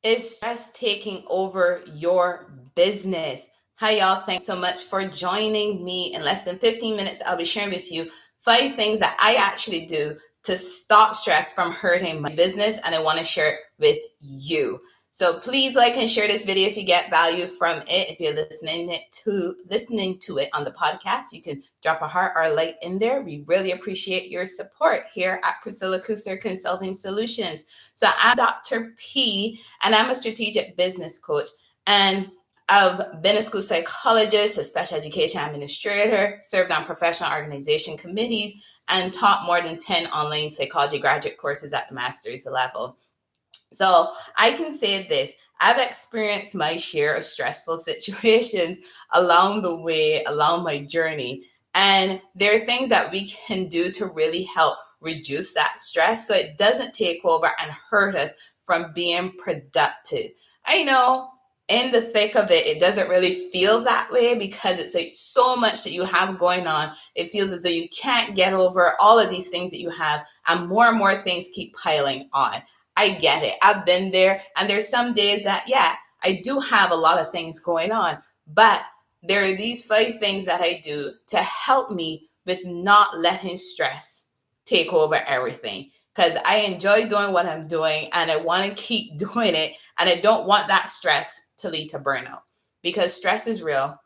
Is stress taking over your business? Hi, y'all. Thanks so much for joining me. In less than 15 minutes, I'll be sharing with you 5 things that I actually do to stop stress from hurting my business, and I want to share it with you. So please like and share this video if you get value from it. If you're listening to it on the podcast, you can drop a heart or a like in there. We really appreciate your support here at Priscilla Kusser Consulting Solutions. So I'm Dr. P, and I'm a strategic business coach. And I've been a school psychologist, a special education administrator, served on professional organization committees, and taught more than 10 online psychology graduate courses at the master's level. So I can say this: I've experienced my share of stressful situations along the way, along my journey. And there are things that we can do to really help reduce that stress so it doesn't take over and hurt us from being productive. I know in the thick of it, it doesn't really feel that way because it's like so much that you have going on. It feels as though you can't get over all of these things that you have, and more things keep piling on. I get it. I've been there. And there's some days that, yeah, I do have a lot of things going on. But there are these 5 things that I do to help me with not letting stress take over everything. Because I enjoy doing what I'm doing and I want to keep doing it. And I don't want that stress to lead to burnout, because stress is real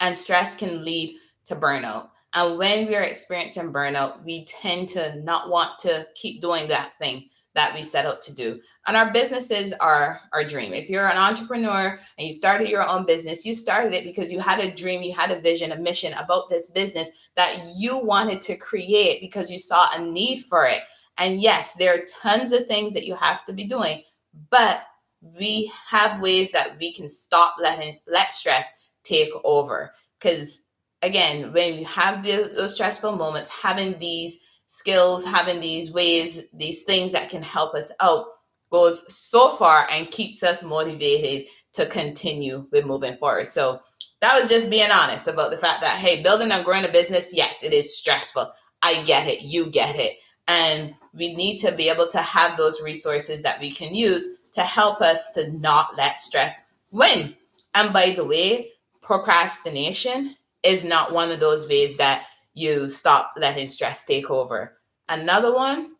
and stress can lead to burnout. And when we are experiencing burnout, we tend to not want to keep doing that thing that we set out to do. And our businesses are our dream. If you're an entrepreneur and you started your own business, you started it because you had a dream, you had a vision, a mission about this business that you wanted to create because you saw a need for it. And yes, there are tons of things that you have to be doing, but we have ways that we can stop let stress take over. Because again, when you have those stressful moments, having these skills, having these ways, these things that can help us out goes so far and keeps us motivated to continue with moving forward. So that was just being honest about the fact that, hey, building and growing a business, yes, it is stressful. I get it. You get it. And we need to be able to have those resources that we can use to help us to not let stress win. And by the way, procrastination is not one of those ways that you stop letting stress take over. Another one,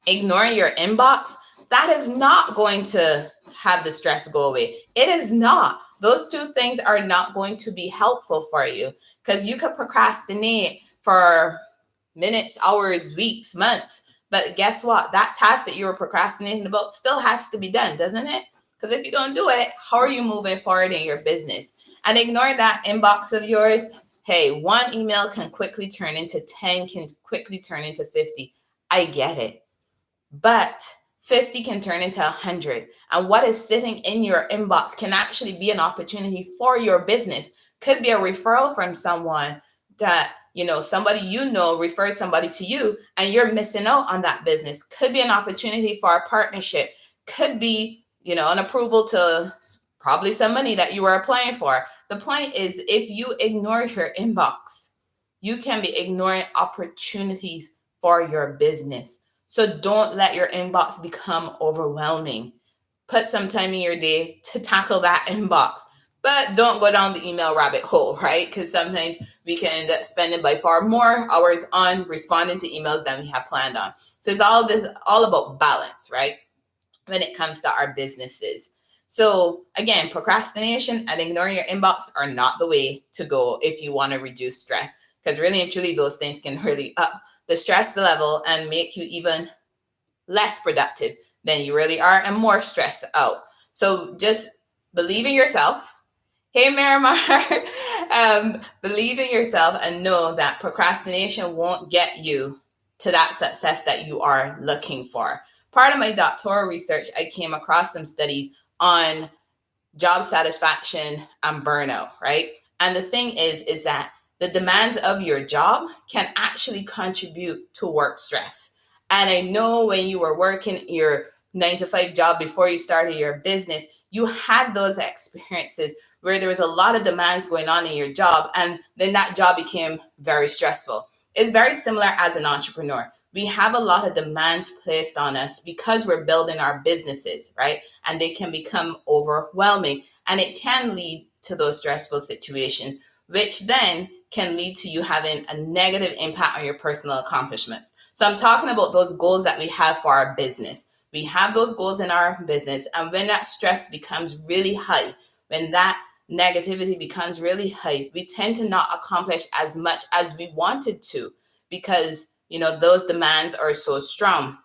ignoring your inbox, that is not going to have the stress go away. It is not. Those 2 things are not going to be helpful for you, because you could procrastinate for minutes, hours, weeks, months. But guess what? That task that you were procrastinating about still has to be done, doesn't it? Because if you don't do it, how are you moving forward in your business? And ignoring that inbox of yours, hey, 1 email can quickly turn into 10, can quickly turn into 50. I get it. But 50 can turn into 100. And what is sitting in your inbox can actually be an opportunity for your business. Could be a referral from someone that, somebody referred somebody to you and you're missing out on that business. Could be an opportunity for a partnership. Could be, an approval to probably some money that you were applying for. The point is, if you ignore your inbox, you can be ignoring opportunities for your business. So don't let your inbox become overwhelming. Put some time in your day to tackle that inbox. But don't go down the email rabbit hole, right? Because sometimes we can end up spending by far more hours on responding to emails than we have planned on. So it's all about balance, right? When it comes to our businesses. So again, procrastination and ignoring your inbox are not the way to go if you want to reduce stress. Because really and truly, those things can really up the stress level and make you even less productive than you really are and more stressed out. So just believe in yourself. Hey, Miramar, believe in yourself and know that procrastination won't get you to that success that you are looking for. Part of my doctoral research, I came across some studies on job satisfaction and burnout, right? And the thing is that the demands of your job can actually contribute to work stress. And I know when you were working your 9 to 5 job before you started your business, you had those experiences where there was a lot of demands going on in your job, and then that job became very stressful. It's very similar as an entrepreneur. we have a lot of demands placed on us because we're building our businesses, right? And they can become overwhelming, and it can lead to those stressful situations, which then can lead to you having a negative impact on your personal accomplishments. So I'm talking about those goals that we have for our business. We have those goals in our business, and when that stress becomes really high, when that negativity becomes really high, we tend to not accomplish as much as we wanted to because, those demands are so strong.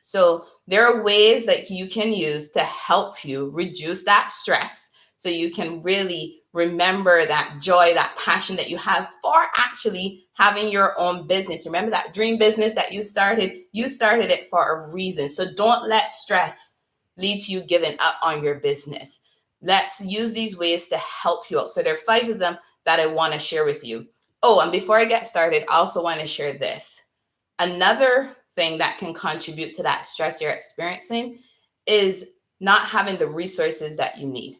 So there are ways that you can use to help you reduce that stress so you can really remember that joy, that passion that you have for actually having your own business. Remember that dream business that you started it for a reason. So don't let stress lead to you giving up on your business. Let's use these ways to help you out. So there are 5 of them that I want to share with you. Oh, and before I get started, I also want to share this. Another thing that can contribute to that stress you're experiencing is not having the resources that you need.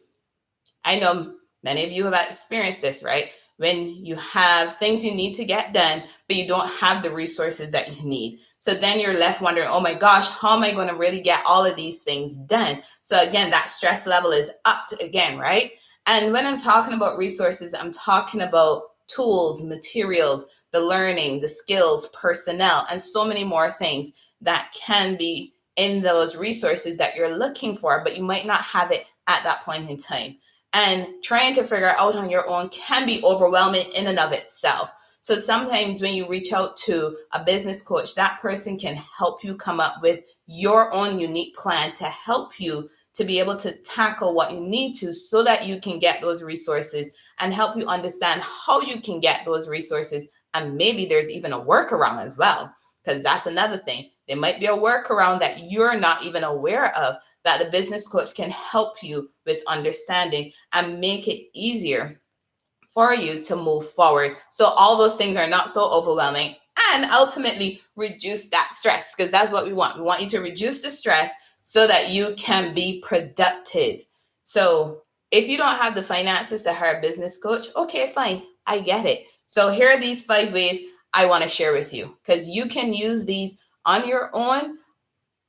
I know many of you have experienced this, right? When you have things you need to get done, but you don't have the resources that you need. So then you're left wondering, oh my gosh, how am I going to really get all of these things done? So again, that stress level is up again, right? And when I'm talking about resources, I'm talking about tools, materials, the learning, the skills, personnel, and so many more things that can be in those resources that you're looking for, but you might not have it at that point in time. And trying to figure out on your own can be overwhelming in and of itself. So sometimes when you reach out to a business coach, that person can help you come up with your own unique plan to help you to be able to tackle what you need to so that you can get those resources and help you understand how you can get those resources. And maybe there's even a workaround as well, because that's another thing. There might be a workaround that you're not even aware of that the business coach can help you with understanding and make it easier for you to move forward. So all those things are not so overwhelming and ultimately reduce that stress, because that's what we want. We want you to reduce the stress so that you can be productive. So if you don't have the finances to hire a business coach, okay, fine. I get it. So here are these 5 ways I want to share with you, because you can use these on your own.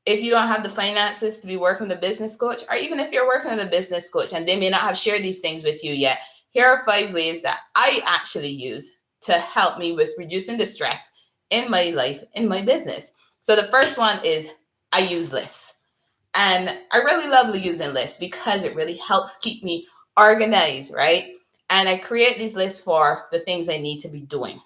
If you don't have the finances to be working with a business coach, or even if you're working with a business coach and they may not have shared these things with you yet, here are 5 ways that I actually use to help me with reducing the stress in my life, in my business. So the first one is I use lists. And I really love using lists because it really helps keep me organized, right? And I create these lists for the things I need to be doing.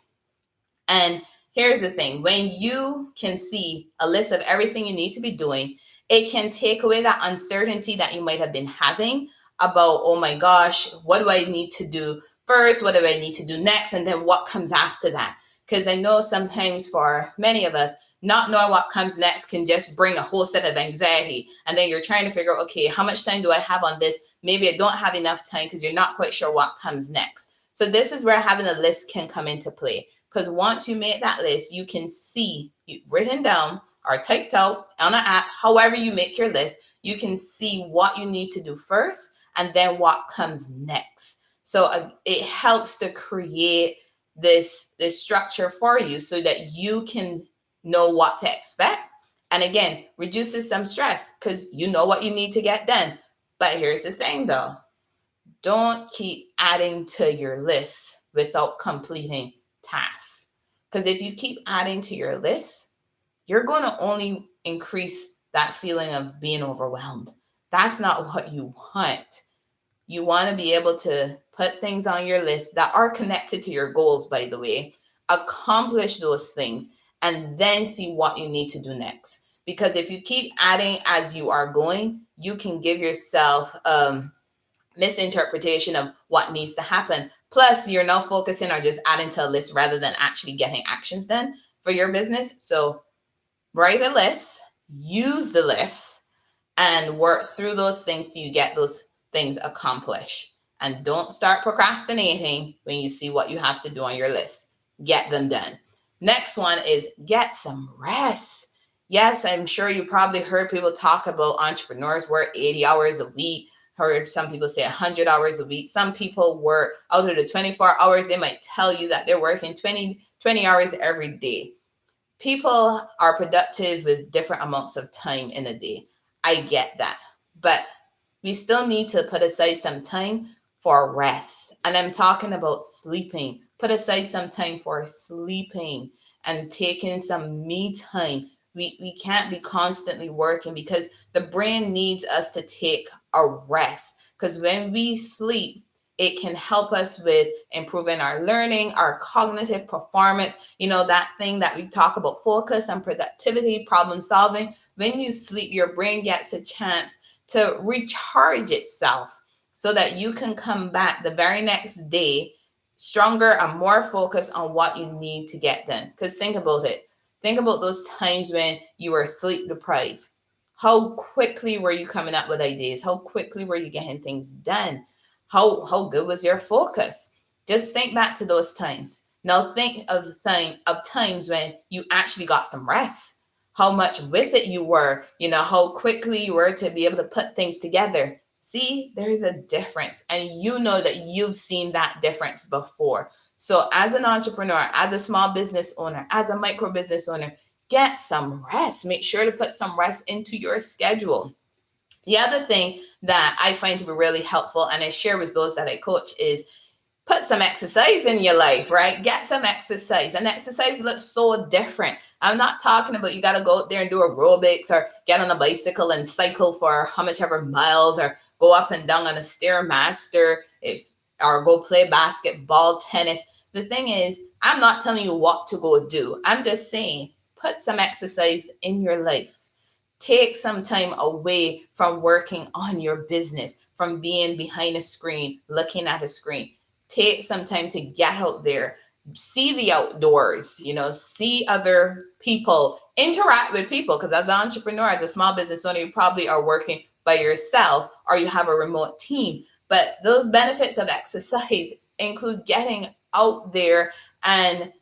And here's the thing, when you can see a list of everything you need to be doing, it can take away that uncertainty that you might have been having about, oh my gosh, what do I need to do first? What do I need to do next? And then what comes after that? Because I know sometimes for many of us, not knowing what comes next can just bring a whole set of anxiety. And then you're trying to figure out, okay, how much time do I have on this? Maybe I don't have enough time because you're not quite sure what comes next. So this is where having a list can come into play. Because once you make that list, you can see written down or typed out on an app, however you make your list, you can see what you need to do first and then what comes next. So it helps to create this structure for you so that you can know what to expect. And again, reduces some stress because you know what you need to get done. But here's the thing though, don't keep adding to your list without completing tasks. Because if you keep adding to your list, you're going to only increase that feeling of being overwhelmed. That's not what you want. You want to be able to put things on your list that are connected to your goals, by the way, accomplish those things, and then see what you need to do next. Because if you keep adding as you are going, you can give yourself misinterpretation of what needs to happen. Plus, you're now focusing on just adding to a list rather than actually getting actions done for your business. So write a list, use the list, and work through those things so you get those things accomplished. And don't start procrastinating when you see what you have to do on your list. Get them done. Next one is get some rest. Yes, I'm sure you probably heard people talk about entrepreneurs work 80 hours a week. Heard some people say 100 hours a week. Some people work out of the 24 hours. They might tell you that they're working 20 hours every day. People are productive with different amounts of time in a day. I get that. But we still need to put aside some time for rest. And I'm talking about sleeping. Put aside some time for sleeping and taking some me time. We can't be constantly working because the brain needs us to take a rest. Because when we sleep, it can help us with improving our learning, our cognitive performance. You know, that thing that we talk about, focus and productivity, problem solving. When you sleep, your brain gets a chance to recharge itself so that you can come back the very next day stronger and more focused on what you need to get done. Because think about it. Think about those times when you were sleep deprived. How quickly were you coming up with ideas? How quickly were you getting things done? How good was your focus? Just think back to those times. Now think of times when you actually got some rest, how much with it you were, how quickly you were to be able to put things together. See, there's a difference. And you know that you've seen that difference before. So as an entrepreneur, as a small business owner, as a micro business owner, get some rest. Make sure to put some rest into your schedule. The other thing that I find to be really helpful, and I share with those that I coach, is put some exercise in your life, right? Get some exercise. And exercise looks so different. I'm not talking about you got to go out there and do aerobics or get on a bicycle and cycle for how much ever miles or go up and down on a Stairmaster or go play basketball, tennis. The thing is, I'm not telling you what to go do. I'm just saying put some exercise in your life. Take some time away from working on your business, from being behind a screen, looking at a screen. Take some time to get out there, see the outdoors, see other people, interact with people. Because as an entrepreneur, as a small business owner, you probably are working by yourself or you have a remote team. But those benefits of exercise include getting out there and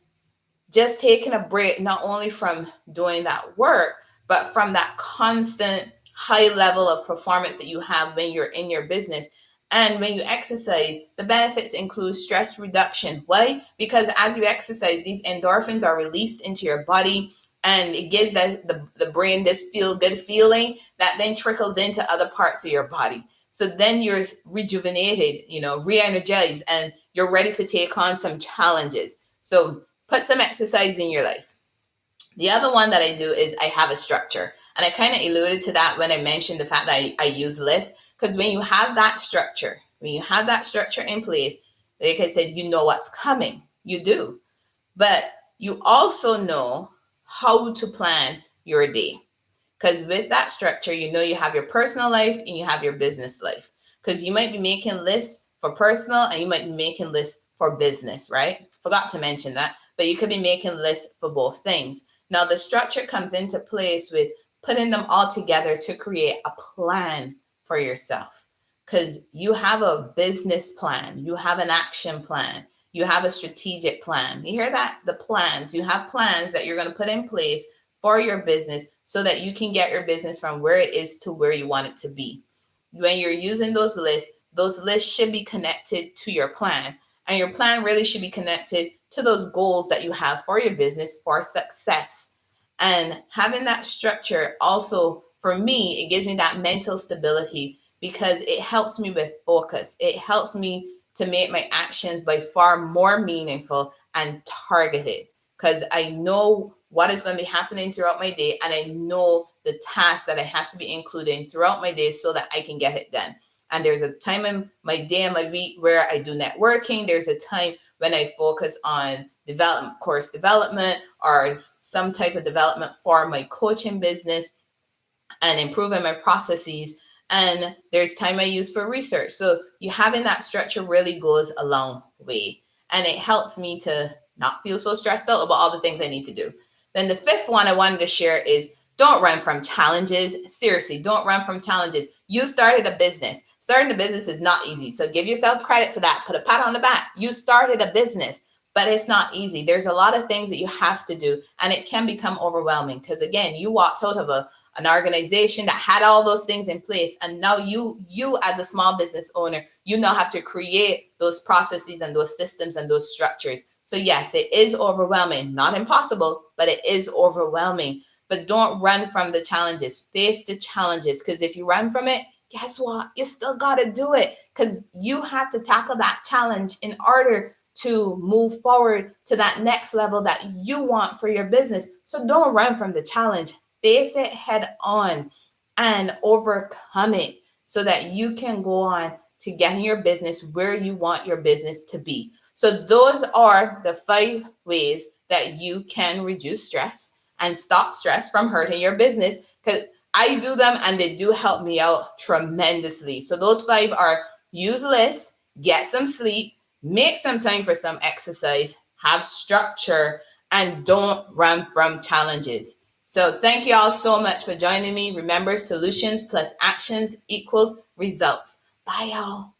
just taking a break, not only from doing that work, but from that constant high level of performance that you have when you're in your business. And when you exercise, the benefits include stress reduction. Why? Because as you exercise, these endorphins are released into your body, and it gives the brain this feel-good feeling that then trickles into other parts of your body. So then you're rejuvenated, re-energized, and you're ready to take on some challenges. So put some exercise in your life. The other one that I do is I have a structure. And I kind of alluded to that when I mentioned the fact that I use lists. Because when you have that structure, in place, like I said, you know what's coming. You do. But you also know how to plan your day. Because with that structure, you have your personal life and you have your business life. Because you might be making lists for personal and you might be making lists for business, right? Forgot to mention that. But you could be making lists for both things. Now, the structure comes into place with putting them all together to create a plan for yourself. Because you have a business plan, you have an action plan, you have a strategic plan. You hear that? The plans. You have plans that you're going to put in place for your business so that you can get your business from where it is to where you want it to be. When you're using those lists should be connected to your plan. And your plan really should be connected to those goals that you have for your business for success. And having that structure also, for me, it gives me that mental stability because it helps me with focus. It helps me to make my actions by far more meaningful and targeted because I know what is going to be happening throughout my day and I know the tasks that I have to be including throughout my day so that I can get it done. And there's a time in my day and my week where I do networking. There's a time when I focus on course development or some type of development for my coaching business and improving my processes. And there's time I use for research. So you having that structure really goes a long way. And it helps me to not feel so stressed out about all the things I need to do. Then the fifth one I wanted to share is don't run from challenges. Seriously, don't run from challenges. You started a business. Starting a business is not easy. So give yourself credit for that. Put a pat on the back. You started a business, but it's not easy. There's a lot of things that you have to do, and it can become overwhelming because, again, you walked out of an organization that had all those things in place, and now you as a small business owner, you now have to create those processes and those systems and those structures So yes, it is overwhelming, not impossible, but it is overwhelming. But don't run from the challenges. Face the challenges, because if you run from it, guess what? You still got to do it, because you have to tackle that challenge in order to move forward to that next level that you want for your business. So don't run from the challenge. Face it head on and overcome it so that you can go on to getting your business where you want your business to be. So those are the 5 ways that you can reduce stress and stop stress from hurting your business, because I do them and they do help me out tremendously. So those 5 are: use lists, get some sleep, make some time for some exercise, have structure, and don't run from challenges. So thank you all so much for joining me. Remember, solutions plus actions equals results. Bye, y'all.